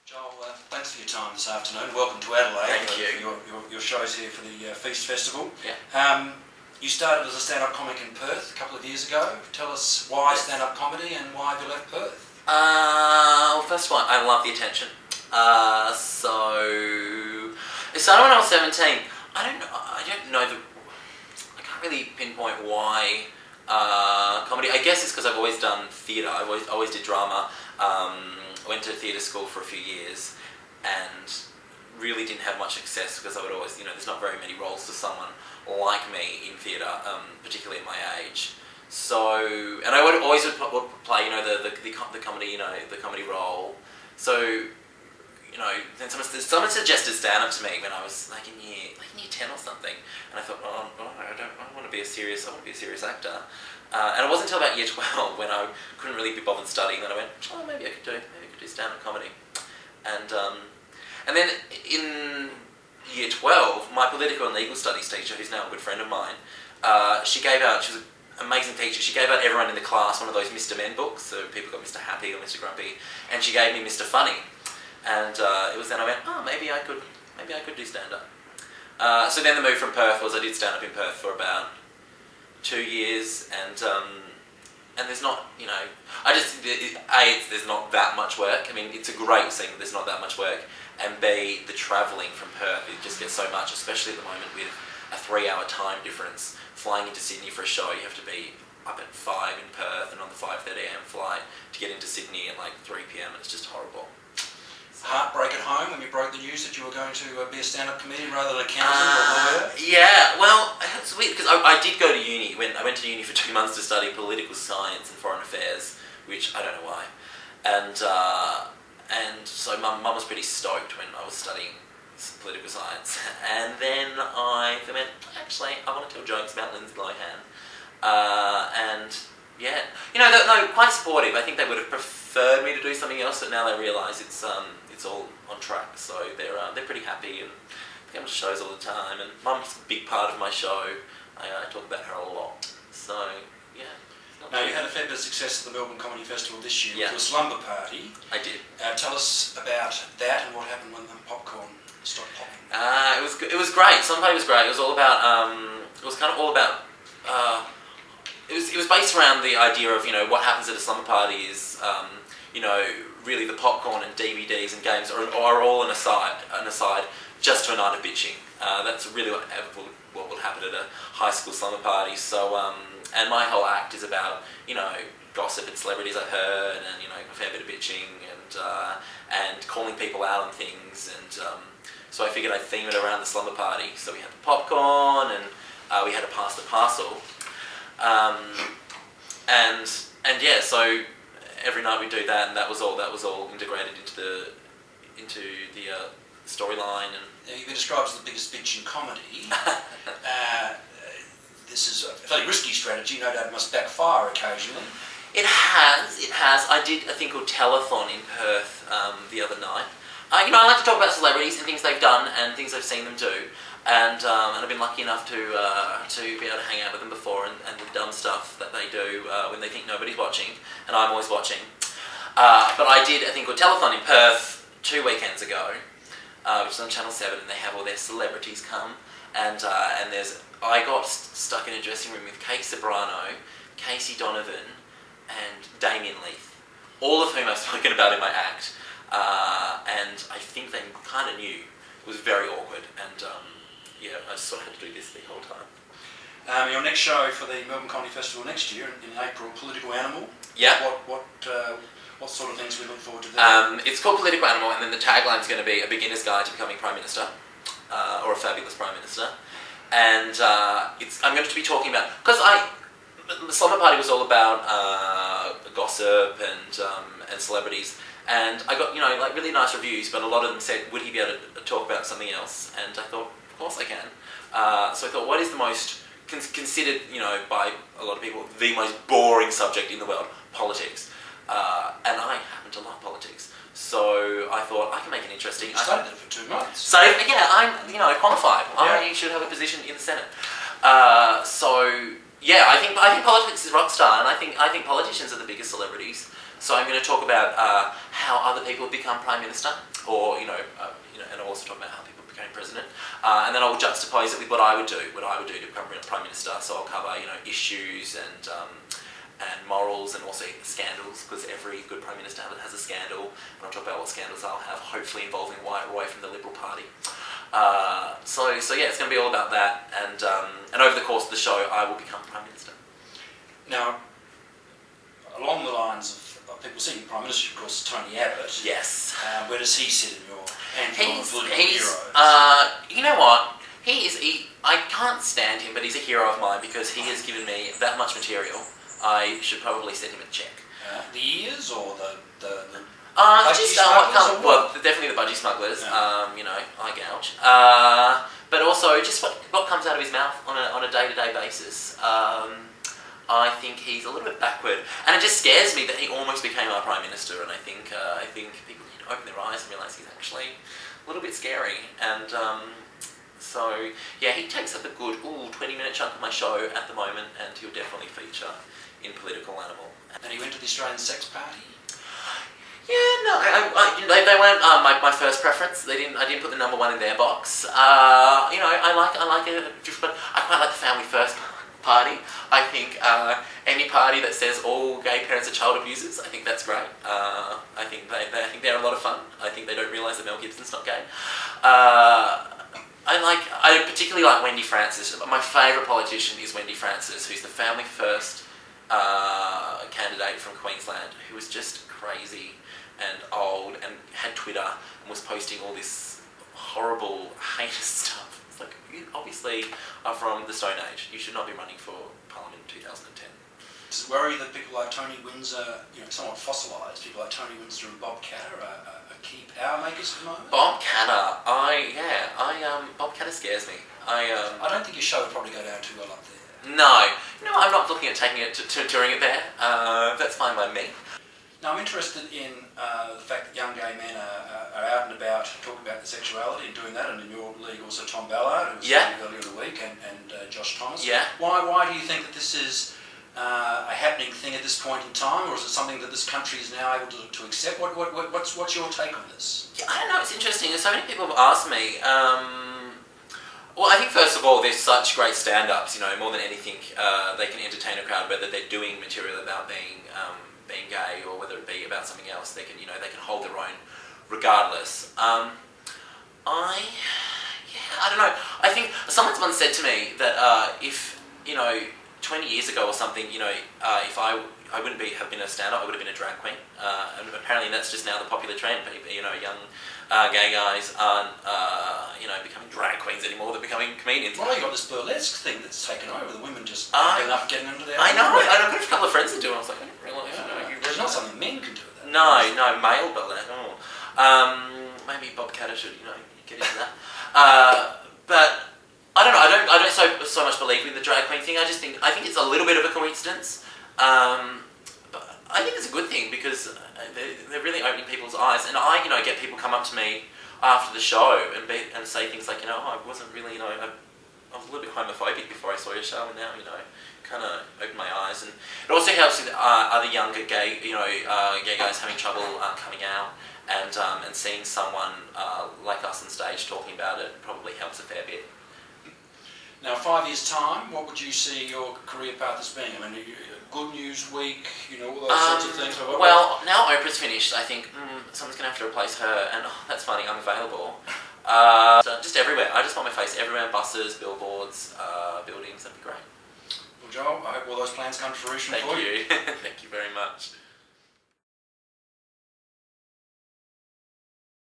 Joel, thanks for your time this afternoon. Welcome to Adelaide. Thank you. Your show's here for the Feast Festival. Yeah. You started as a stand-up comic in Perth a couple of years ago. Tell us why stand-up comedy and why have you left Perth? Well, first of all, I love the attention. So it started when I was 17. I don't know I can't really pinpoint why comedy. I guess it's because I've always done theatre. I always did drama. I went to theatre school for a few years and really didn't have much success because I would always, there's not very many roles for someone like me in theatre, particularly at my age. So, and I would always play, the comedy, the comedy role. So, then someone suggested stand-up to me when I was like in year 10 or something, and I thought, I want to be a serious actor. And it wasn't until about year 12 when I couldn't really be bothered studying that I went, maybe I could do stand-up comedy. And then in year 12, my political and legal studies teacher, who's now a good friend of mine, she was an amazing teacher. She gave out everyone in the class one of those Mr. Men books, so people got Mr. Happy or Mr. Grumpy, and she gave me Mr. Funny. And it was then I went, maybe I could do stand-up. So then the move from Perth was I did stand-up in Perth for about 2 years, and there's not, there's not that much work. I mean, it's a great thing, there's not that much work, and B, the travelling from Perth, it just gets so much, especially at the moment with a 3-hour time difference. Flying into Sydney for a show, you have to be up at 5 in Perth and on the 5:30 AM flight to get into Sydney at like 3 PM, and it's just horrible. Heartbreak at home when you broke the news that you were going to be a stand-up comedian rather than accountant or lawyer? Yeah, well, it's weird because I did go to uni. I went to uni for 2 months to study political science and foreign affairs, which I don't know why. And so my mum was pretty stoked when I was studying political science. And then I went, actually, I want to tell jokes about Lindsay Lohan. And yeah, they're quite supportive. I think they would have preferred me to do something else, but now they realise it's all on track. So they're pretty happy, and they come to shows all the time. And Mum's a big part of my show. I talk about her a lot. So yeah. Now you had a fair bit of success at the Melbourne Comedy Festival this year with your Slumber Party. I did. Tell us about that and what happened when the popcorn stopped popping. It was great. Slumber Party was great. It was all about. It was kind of all about. It was based around the idea of what happens at a slumber party is really the popcorn and DVDs and games are all an aside just to a night of bitching. That's really what will happen at a high school slumber party. So and my whole act is about gossip and celebrities I've heard, and a fair bit of bitching and calling people out on things, and so I figured I'd theme it around the slumber party. So we had the popcorn, and we had to pass the parcel. And yeah, so every night we do that, and that was all integrated into the storyline. And now, you've been described as the biggest bitch in comedy. This is a fairly risky strategy. No doubt it must backfire occasionally. It has. I did a thing called Telethon in Perth the other night. I like to talk about celebrities and things they've done and things I've seen them do. And I've been lucky enough to be able to hang out with them before, and the dumb stuff that they do when they think nobody's watching, and I'm always watching. But I did a thing called Telethon in Perth 2 weekends ago, which is on Channel 7, and they have all their celebrities come, and I got stuck in a dressing room with Kate Sobrano, Casey Donovan, and Damien Leith, all of whom I've spoken about in my act, and I think they kind of knew. It was very awkward, and yeah, I just sort of had to do this the whole time. Your next show for the Melbourne Comedy Festival next year in April, Political Animal. Yeah. What sort of things we look forward to there? It's called Political Animal, and then the tagline's going to be a beginner's guide to becoming Prime Minister, or a fabulous Prime Minister. And I'm going to be talking about, because the Slumber Party was all about gossip and celebrities. And I got, really nice reviews, but a lot of them said, would he be able to talk about something else? And I thought, of course I can. So I thought, what is the most considered, by a lot of people, the most boring subject in the world? Politics. And I happen to love politics. So I thought, I can make it interesting. You studied it for 2 months. So, yeah, I'm, qualified. Yeah. I should have a position in the Senate. So, yeah, I think politics is rock star, and I think politicians are the biggest celebrities. So I'm going to talk about how other people have become Prime Minister, or and I'll also talk about how people became President, and then I will juxtapose it with what I would do to become Prime Minister. So I'll cover issues and morals and also scandals, because every good Prime Minister has a scandal, and I'll talk about what scandals I'll have, hopefully involving Wyatt Roy from the Liberal Party. So yeah, it's going to be all about that, and over the course of the show I will become Prime Minister. Now, along the lines of people seeking Prime Minister, of course, Tony Abbott. Yes. Where does he sit in your pantheon of political heroes? You know what? I can't stand him, but he's a hero of mine because he has given me that much material. I should probably send him a check. The ears or the well, definitely the budgie smugglers. Yeah. I gouge. But also just what comes out of his mouth on a day-to-day basis. I think he's a little bit backward, and it just scares me that he almost became our Prime Minister. And I think people need to open their eyes and realise he's actually a little bit scary. And so yeah, he takes up a good 20-minute chunk of my show at the moment, and he'll definitely feature in Political Animal. And he went to the Australian Sex Party? Yeah, no, they weren't my first preference. I didn't put the number one in their box. I like it, but I quite like the Family First party. I think any party that says all gay parents are child abusers, I think that's great. I think they're a lot of fun. I think they don't realise that Mel Gibson's not gay. I particularly like Wendy Francis. My favourite politician is Wendy Francis, who's the Family First candidate from Queensland, who was just crazy and old and had Twitter and was posting all this horrible, heinous stuff. It's like, you obviously are from the Stone Age. You should not be running for Parliament in 2010. Does it worry that people like Tony Windsor, somewhat fossilised, people like Tony Windsor and Bob Katter are key power makers at the moment? Bob Katter, Bob Katter scares me. I don't think your show would probably go down too well up there. No, I'm not looking at taking it to touring it there. That's fine by me. Now, I'm interested in the fact that young gay men are out and about talking about their sexuality and doing that, and in your league also Tom Ballard, who was earlier in the week, and Josh Thomas. Yeah. Why do you think that this is a happening thing at this point in time, or is it something that this country is now able to accept? What's your take on this? Yeah, I don't know, it's interesting. So many people have asked me. Well, I think first of all, there's such great stand-ups, more than anything, they can entertain a crowd, whether they're doing material about being gay or whether it be about something else. They can, they can hold their own regardless. I don't know. I think someone's once said to me that if 20 years ago or something, if I wouldn't have been a stand-up, I would have been a drag queen. And apparently that's just now the popular trend. Young gay guys aren't becoming drag queens anymore. They're becoming comedians. Well, you got this burlesque thing that's taken over. The women just getting up, getting into their. I know. And I've got a couple of friends that do it. I was like, I didn't realise. There's not something men can do that. No, male burlesque. Maybe Bob Katter should, get into that. But I don't know. I don't so much believe in the drag queen thing. I think it's a little bit of a coincidence. But I think it's a good thing because they're really opening people's eyes. And I, get people come up to me after the show and say things like, I wasn't really, I was a little bit homophobic before I saw your show, and now, kind of opened my eyes. And it also helps with other younger gay, gay guys having trouble coming out, and seeing someone like us on stage talking about it probably helps a fair bit. Now, 5 years' time, what would you see your career path as being? I mean, Good News Week, all those sorts of things. Well, now Oprah's finished, I think someone's going to have to replace her, and that's funny, I'm available. So just everywhere. I just want my face everywhere, buses, billboards, buildings, that'd be great. Well, Joel, I hope all those plans come to fruition for you. Thank you. Thank you very much.